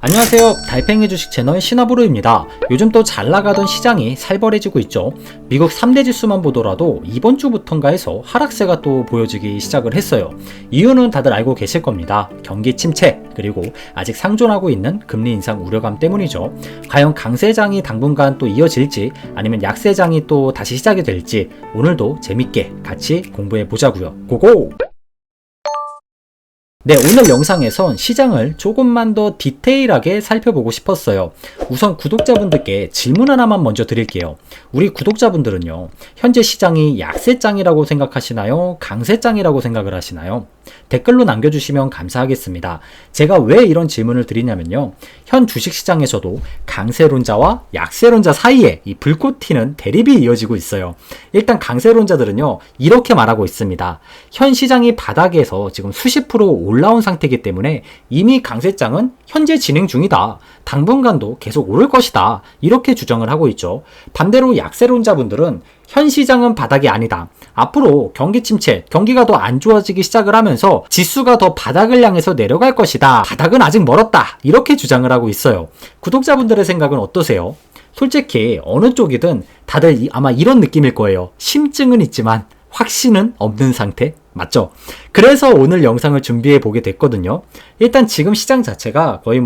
안녕하세요. 달팽이 주식 채널 신화부루입니다. 요즘 또 잘나가던 시장이 살벌해지고 있죠. 미국 3대 지수만 보더라도 이번 주부터인가 해서 하락세가 또 보여지기 시작을 했어요. 이유는 다들 알고 계실 겁니다. 경기 침체, 그리고 아직 상존하고 있는 금리 인상 우려감 때문이죠. 과연 강세장이 당분간 또 이어질지 아니면 약세장이 또 다시 시작이 될지 오늘도 재밌게 같이 공부해 보자고요. 고고! 네, 오늘 영상에선 시장을 조금만 더 디테일하게 살펴보고 싶었어요. 우선 구독자분들께 질문 하나만 먼저 드릴게요. 우리 구독자분들은요, 현재 시장이 약세장이라고 생각하시나요? 강세장이라고 생각을 하시나요? 댓글로 남겨주시면 감사하겠습니다. 제가 왜 이런 질문을 드리냐면요, 현 주식시장에서도 강세론자와 약세론자 사이에 이 불꽃 튀는 대립이 이어지고 있어요. 일단 강세론자들은요, 이렇게 말하고 있습니다. 현 시장이 바닥에서 지금 수십 프로 올라온 상태이기 때문에 이미 강세장은 현재 진행 중이다. 당분간도 계속 오를 것이다. 이렇게 주장을 하고 있죠. 반대로 약세론자분들은 현 시장은 바닥이 아니다. 앞으로 경기 침체, 경기가 더 안 좋아지기 시작을 하면서 지수가 더 바닥을 향해서 내려갈 것이다. 바닥은 아직 멀었다. 이렇게 주장을 하고 있어요. 구독자분들의 생각은 어떠세요? 솔직히 어느 쪽이든 다들 아마 이런 느낌일 거예요. 심증은 있지만 확신은 없는 상태? 맞죠? 그래서 오늘 영상을 준비해 보게 됐거든요. 일단 지금 시장 자체가 거의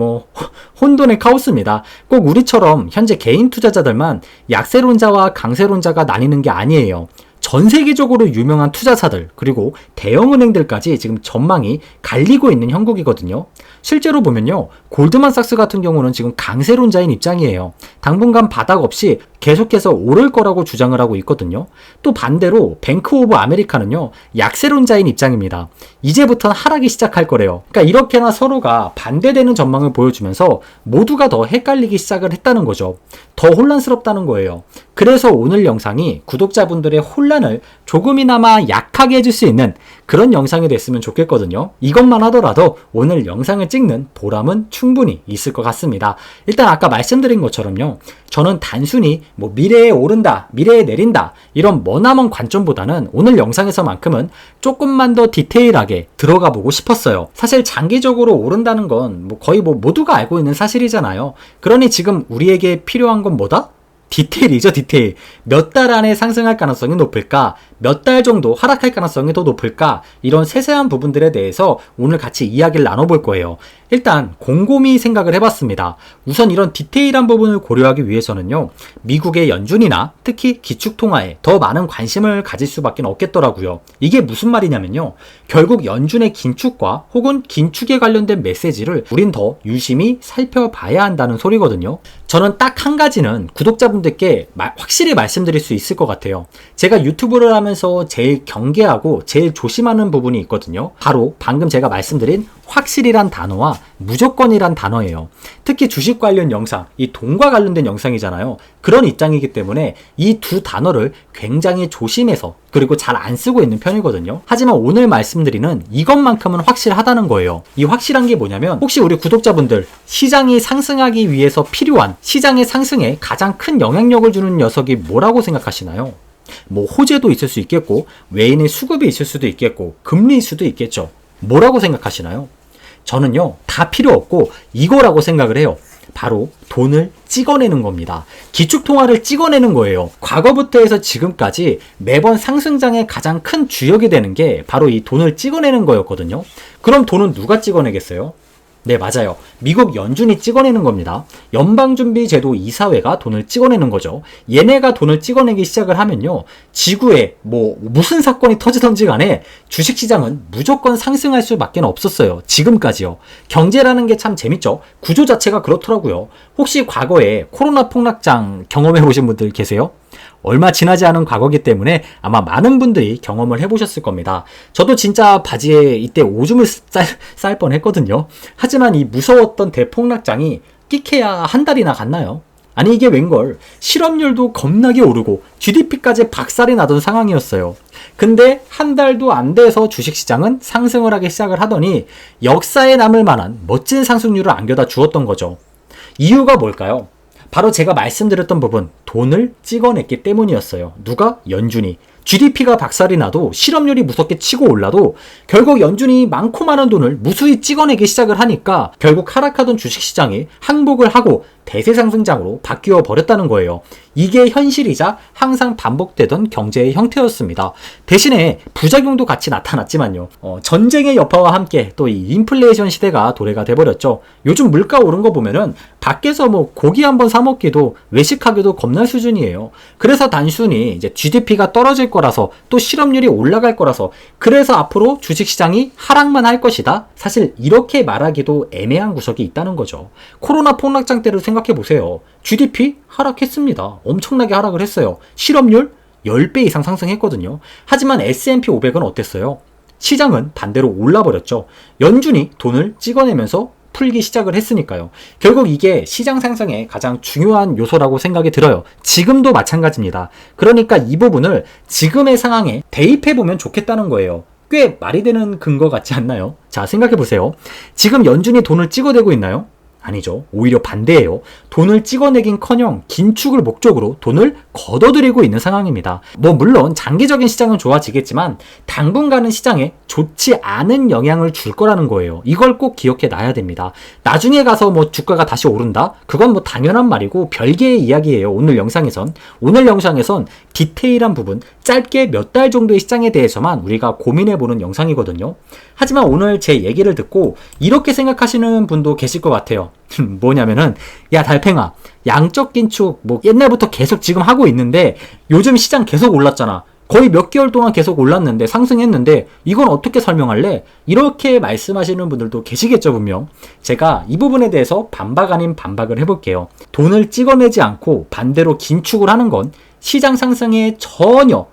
혼돈의 카오스입니다. 꼭 우리처럼 현재 개인 투자자들만 약세론자와 강세론자가 나뉘는 게 아니에요. 전 세계적으로 유명한 투자사들 그리고 대형은행들까지 지금 전망이 갈리고 있는 형국이거든요. 실제로 보면요, 골드만삭스 같은 경우는 지금 강세론자인 입장이에요. 당분간 바닥 없이 계속해서 오를 거라고 주장을 하고 있거든요. 또 반대로 뱅크 오브 아메리카는요, 약세론자인 입장입니다. 이제부터는 하락이 시작할 거래요. 그러니까 이렇게나 서로가 반대되는 전망을 보여주면서 모두가 더 헷갈리기 시작을 했다는 거죠. 더 혼란스럽다는 거예요. 그래서 오늘 영상이 구독자분들의 혼란을 조금이나마 약하게 해줄 수 있는 그런 영상이 됐으면 좋겠거든요. 이것만 하더라도 오늘 영상을 찍는 보람은 충분히 있을 것 같습니다. 일단 아까 말씀드린 것처럼요, 저는 단순히 미래에 오른다, 미래에 내린다 이런 머나먼 관점보다는 오늘 영상에서만큼은 조금만 더 디테일하게 들어가 보고 싶었어요. 사실 장기적으로 오른다는 건 거의 모두가 알고 있는 사실이잖아요. 그러니 지금 우리에게 필요한 건 뭐다? 디테일이죠, 디테일. 몇 달 안에 상승할 가능성이 높을까? 몇 달 정도 하락할 가능성이 더 높을까? 이런 세세한 부분들에 대해서 오늘 같이 이야기를 나눠볼 거예요. 일단 곰곰이 생각을 해봤습니다. 우선 이런 디테일한 부분을 고려하기 위해서는요, 미국의 연준이나 특히 기축통화에 더 많은 관심을 가질 수밖에 없겠더라고요. 이게 무슨 말이냐면요, 결국 연준의 긴축과 혹은 긴축에 관련된 메시지를 우린 더 유심히 살펴봐야 한다는 소리거든요. 저는 딱 한 가지는 구독자분들께 확실히 말씀드릴 수 있을 것 같아요. 제가 유튜브를 하면서 제일 경계하고 제일 조심하는 부분이 있거든요. 바로 방금 제가 말씀드린 확실이란 단어와 무조건이란 단어예요. 특히 주식 관련 영상, 이 돈과 관련된 영상이잖아요. 그런 입장이기 때문에 이 두 단어를 굉장히 조심해서 그리고 잘 안 쓰고 있는 편이거든요. 하지만 오늘 말씀드리는 이것만큼은 확실하다는 거예요. 이 확실한 게 뭐냐면, 혹시 우리 구독자분들 시장이 상승하기 위해서 필요한 시장의 상승에 가장 큰 영향력을 주는 녀석이 뭐라고 생각하시나요? 호재도 있을 수 있겠고 외인의 수급이 있을 수도 있겠고 금리일 수도 있겠죠. 뭐라고 생각하시나요? 저는요, 다 필요 없고 이거라고 생각을 해요. 바로 돈을 찍어내는 겁니다. 기축통화를 찍어내는 거예요. 과거부터 해서 지금까지 매번 상승장의 가장 큰 주역이 되는 게 바로 이 돈을 찍어내는 거였거든요. 그럼 돈은 누가 찍어내겠어요? 네, 맞아요. 미국 연준이 찍어내는 겁니다. 연방준비제도 이사회가 돈을 찍어내는 거죠. 얘네가 돈을 찍어내기 시작을 하면요, 지구에 무슨 사건이 터지던지 간에 주식시장은 무조건 상승할 수밖에 없었어요. 지금까지요. 경제라는 게 참 재밌죠. 구조 자체가 그렇더라고요. 혹시 과거에 코로나 폭락장 경험해 보신 분들 계세요? 얼마 지나지 않은 과거이기 때문에 아마 많은 분들이 경험을 해보셨을 겁니다. 저도 진짜 바지에 이때 오줌을 쌀 뻔했거든요. 하지만 이 무서웠던 대폭락장이 끼케야 한 달이나 갔나요? 아니, 이게 웬걸, 실업률도 겁나게 오르고 GDP까지 박살이 나던 상황이었어요. 근데 한 달도 안 돼서 주식시장은 상승을 하기 시작을 하더니 역사에 남을 만한 멋진 상승률을 안겨다 주었던 거죠. 이유가 뭘까요? 바로 제가 말씀드렸던 부분, 돈을 찍어냈기 때문이었어요. 누가? 연준이. GDP가 박살이 나도 실업률이 무섭게 치고 올라도 결국 연준이 많고 많은 돈을 무수히 찍어내기 시작을 하니까 결국 하락하던 주식시장이 항복을 하고 대세 상승장으로 바뀌어 버렸다는 거예요. 이게 현실이자 항상 반복되던 경제의 형태였습니다. 대신에 부작용도 같이 나타났지만요. 전쟁의 여파와 함께 또 이 인플레이션 시대가 도래가 돼버렸죠. 요즘 물가 오른 거 보면은 밖에서 뭐 고기 한번 사 먹기도 외식하기도 겁날 수준이에요. 그래서 단순히 이제 GDP가 떨어질 거라서 또 실업률이 올라갈 거라서 그래서 앞으로 주식시장이 하락만 할 것이다. 사실 이렇게 말하기도 애매한 구석이 있다는 거죠. 코로나 폭락장 때를 생각해보세요. GDP 하락했습니다. 엄청나게 하락을 했어요. 실업률 10배 이상 상승했거든요. 하지만 S&P 500은 어땠어요? 시장은 반대로 올라버렸죠. 연준이 돈을 찍어내면서 풀기 시작을 했으니까요. 결국 이게 시장 상승의 가장 중요한 요소라고 생각이 들어요. 지금도 마찬가지입니다. 그러니까 이 부분을 지금의 상황에 대입해보면 좋겠다는 거예요. 꽤 말이 되는 근거 같지 않나요? 자, 생각해보세요. 지금 연준이 돈을 찍어대고 있나요? 아니죠. 오히려 반대예요. 돈을 찍어내긴커녕 긴축을 목적으로 돈을 걷어들이고 있는 상황입니다. 물론 장기적인 시장은 좋아지겠지만 당분간은 시장에 좋지 않은 영향을 줄 거라는 거예요. 이걸 꼭 기억해 놔야 됩니다. 나중에 가서 주가가 다시 오른다? 그건 당연한 말이고 별개의 이야기예요. 오늘 영상에선 디테일한 부분, 짧게 몇 달 정도의 시장에 대해서만 우리가 고민해보는 영상이거든요. 하지만 오늘 제 얘기를 듣고 이렇게 생각하시는 분도 계실 것 같아요. 뭐냐면은, 야 달팽아, 양적 긴축 옛날부터 계속 지금 하고 있는데 요즘 시장 계속 올랐잖아. 거의 몇 개월 동안 계속 올랐는데 상승했는데 이건 어떻게 설명할래? 이렇게 말씀하시는 분들도 계시겠죠, 분명. 제가 이 부분에 대해서 반박 아닌 반박을 해볼게요. 돈을 찍어내지 않고 반대로 긴축을 하는 건 시장 상승에 전혀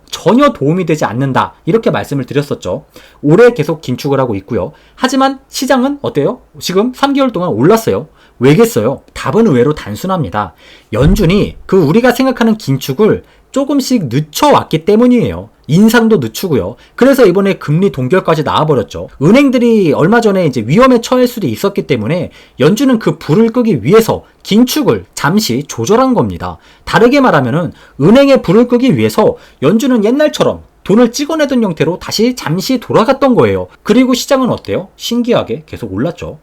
도움이 되지 않는다, 이렇게 말씀을 드렸었죠. 올해 계속 긴축을 하고 있고요. 하지만 시장은 어때요? 지금 3개월 동안 올랐어요. 왜겠어요? 답은 의외로 단순합니다. 연준이 우리가 생각하는 긴축을 조금씩 늦춰왔기 때문이에요. 인상도 늦추고요. 그래서 이번에 금리 동결까지 나와버렸죠. 은행들이 얼마 전에 이제 위험에 처할 수도 있었기 때문에 연준은 그 불을 끄기 위해서 긴축을 잠시 조절한 겁니다. 다르게 말하면은 은행의 불을 끄기 위해서 연준은 옛날처럼 돈을 찍어내던 형태로 다시 잠시 돌아갔던 거예요. 그리고 시장은 어때요? 신기하게 계속 올랐죠.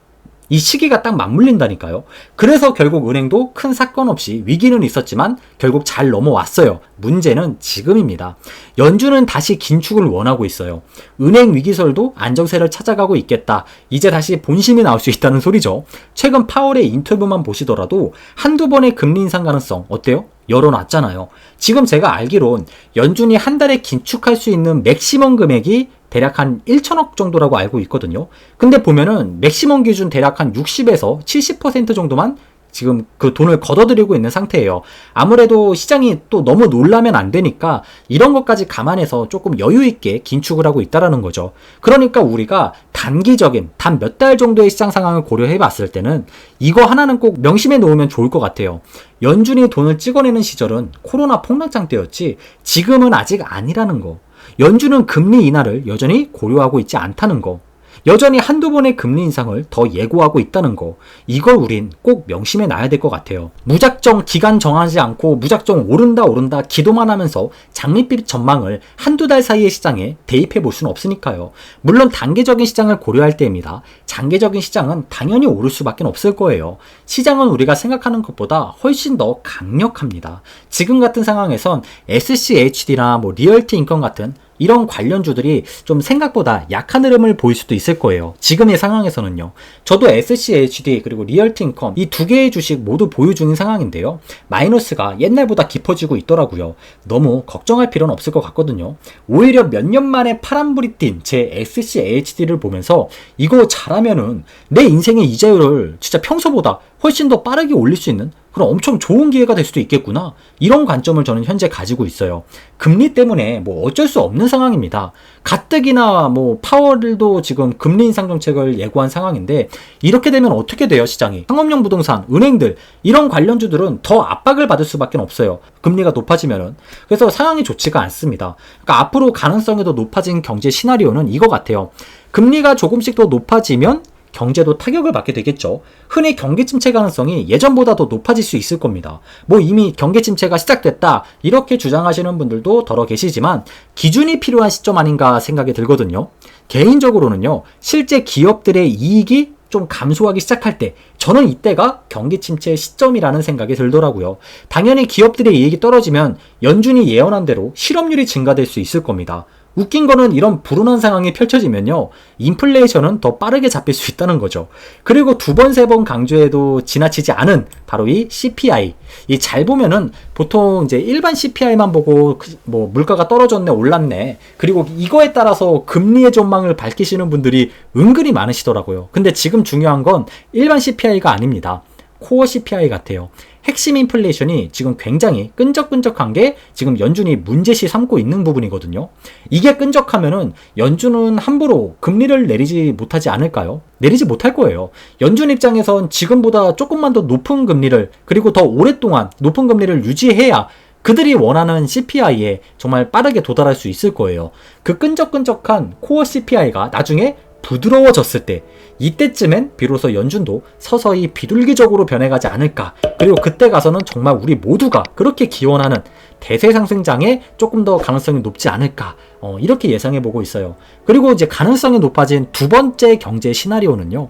이 시기가 딱 맞물린다니까요. 그래서 결국 은행도 큰 사건 없이 위기는 있었지만 결국 잘 넘어왔어요. 문제는 지금입니다. 연준은 다시 긴축을 원하고 있어요. 은행 위기설도 안정세를 찾아가고 있겠다. 이제 다시 본심이 나올 수 있다는 소리죠. 최근 파월의 인터뷰만 보시더라도 한두 번의 금리 인상 가능성 어때요? 열어놨잖아요. 지금 제가 알기론 연준이 한 달에 긴축할 수 있는 맥시멈 금액이 대략 한 1천억 정도라고 알고 있거든요. 근데 보면은 맥시멈 기준 대략 한 60에서 70% 정도만 지금 그 돈을 걷어들이고 있는 상태예요. 아무래도 시장이 또 너무 놀라면 안 되니까 이런 것까지 감안해서 조금 여유 있게 긴축을 하고 있다라는 거죠. 그러니까 우리가 단기적인 단 몇 달 정도의 시장 상황을 고려해 봤을 때는 이거 하나는 꼭 명심해 놓으면 좋을 것 같아요. 연준이 돈을 찍어내는 시절은 코로나 폭락장 때였지 지금은 아직 아니라는 거. 연준은 금리 인하를 여전히 고려하고 있지 않다는 거. 여전히 한두 번의 금리 인상을 더 예고하고 있다는 거. 이걸 우린 꼭 명심해 놔야 될 것 같아요. 무작정 기간 정하지 않고 무작정 오른다 기도만 하면서 장밋빛 전망을 한두 달 사이의 시장에 대입해 볼 수는 없으니까요. 물론 단기적인 시장을 고려할 때입니다. 장기적인 시장은 당연히 오를 수밖에 없을 거예요. 시장은 우리가 생각하는 것보다 훨씬 더 강력합니다. 지금 같은 상황에선 SCHD나 리얼티 인컴 같은 이런 관련주들이 좀 생각보다 약한 흐름을 보일 수도 있을 거예요. 지금의 상황에서는요. 저도 SCHD 그리고 리얼티인컴 이 두 개의 주식 모두 보유 중인 상황인데요. 마이너스가 옛날보다 깊어지고 있더라고요. 너무 걱정할 필요는 없을 것 같거든요. 오히려 몇 년 만에 파란불이 띈 제 SCHD를 보면서 이거 잘하면은 내 인생의 이자율을 진짜 평소보다 훨씬 더 빠르게 올릴 수 있는 그럼 엄청 좋은 기회가 될 수도 있겠구나. 이런 관점을 저는 현재 가지고 있어요. 금리 때문에 어쩔 수 없는 상황입니다. 가뜩이나 파월도 지금 금리 인상 정책을 예고한 상황인데 이렇게 되면 어떻게 돼요, 시장이? 상업용 부동산, 은행들 이런 관련주들은 더 압박을 받을 수밖에 없어요. 금리가 높아지면은. 그래서 상황이 좋지가 않습니다. 그러니까 앞으로 가능성이 더 높아진 경제 시나리오는 이거 같아요. 금리가 조금씩 더 높아지면 경제도 타격을 받게 되겠죠. 흔히 경기 침체 가능성이 예전보다 더 높아질 수 있을 겁니다. 뭐 이미 경기 침체가 시작됐다 이렇게 주장하시는 분들도 더러 계시지만 기준이 필요한 시점 아닌가 생각이 들거든요. 개인적으로는요, 실제 기업들의 이익이 좀 감소하기 시작할 때, 저는 이때가 경기 침체의 시점이라는 생각이 들더라고요. 당연히 기업들의 이익이 떨어지면 연준이 예언한 대로 실업률이 증가될 수 있을 겁니다. 웃긴 거는 이런 불운한 상황이 펼쳐지면요, 인플레이션은 더 빠르게 잡힐 수 있다는 거죠. 그리고 두 번, 세 번 강조해도 지나치지 않은 바로 이 CPI. 이 잘 보면은 보통 이제 일반 CPI만 보고 뭐 물가가 떨어졌네, 올랐네. 그리고 이거에 따라서 금리의 전망을 밝히시는 분들이 은근히 많으시더라고요. 근데 지금 중요한 건 일반 CPI가 아닙니다. 코어 CPI 같아요. 핵심 인플레이션이 지금 굉장히 끈적끈적한 게 지금 연준이 문제시 삼고 있는 부분이거든요. 이게 끈적하면은 연준은 함부로 금리를 내리지 못하지 않을까요? 내리지 못할 거예요. 연준 입장에선 지금보다 조금만 더 높은 금리를, 그리고 더 오랫동안 높은 금리를 유지해야 그들이 원하는 CPI에 정말 빠르게 도달할 수 있을 거예요. 그 끈적끈적한 코어 CPI가 나중에 부드러워졌을 때, 이때쯤엔 비로소 연준도 서서히 비둘기적으로 변해가지 않을까. 그리고 그때 가서는 정말 우리 모두가 그렇게 기원하는 대세 상승장에 조금 더 가능성이 높지 않을까. 이렇게 예상해보고 있어요. 그리고 이제 가능성이 높아진 두 번째 경제 시나리오는요,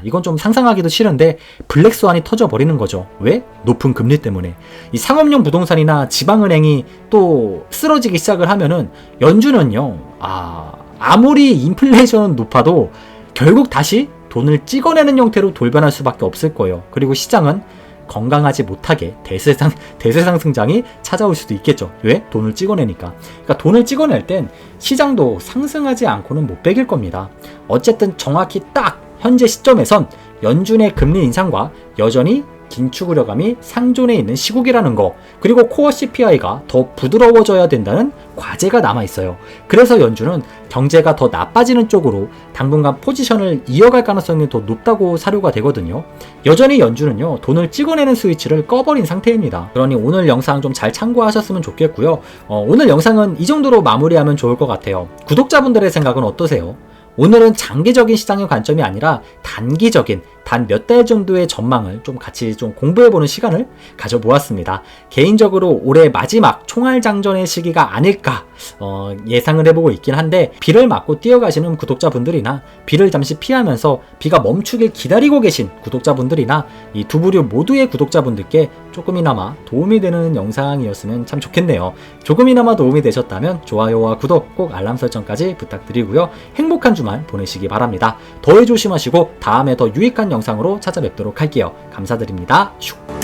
이건 좀 상상하기도 싫은데 블랙스완이 터져버리는 거죠. 왜? 높은 금리 때문에. 이 상업용 부동산이나 지방은행이 또 쓰러지기 시작을 하면은 연준은요, 아무리 인플레이션은 높아도 결국 다시 돈을 찍어내는 형태로 돌변할 수밖에 없을 거예요. 그리고 시장은 건강하지 못하게 대세 상승장이 찾아올 수도 있겠죠. 왜? 돈을 찍어내니까. 그러니까 돈을 찍어낼 땐 시장도 상승하지 않고는 못 베길 겁니다. 어쨌든 정확히 딱 현재 시점에선 연준의 금리 인상과 여전히 긴축 우려감이 상존해 있는 시국이라는 거, 그리고 코어 CPI가 더 부드러워져야 된다는 과제가 남아있어요. 그래서 연준은 경제가 더 나빠지는 쪽으로 당분간 포지션을 이어갈 가능성이 더 높다고 사료가 되거든요. 여전히 연준은요, 돈을 찍어내는 스위치를 꺼버린 상태입니다. 그러니 오늘 영상 좀 잘 참고하셨으면 좋겠고요. 오늘 영상은 이 정도로 마무리하면 좋을 것 같아요. 구독자분들의 생각은 어떠세요? 오늘은 장기적인 시장의 관점이 아니라 단기적인 단 몇 달 정도의 전망을 좀 같이 좀 공부해보는 시간을 가져보았습니다. 개인적으로 올해 마지막 총알장전의 시기가 아닐까 예상을 해보고 있긴 한데, 비를 맞고 뛰어가시는 구독자분들이나 비를 잠시 피하면서 비가 멈추길 기다리고 계신 구독자분들이나 이 두 부류 모두의 구독자분들께 조금이나마 도움이 되는 영상이었으면 참 좋겠네요. 조금이나마 도움이 되셨다면 좋아요와 구독, 꼭 알람 설정까지 부탁드리고요. 행복한 주말 보내시기 바랍니다. 더위 조심하시고 다음에 더 유익한 영상으로 찾아뵙도록 할게요. 감사드립니다. 슉.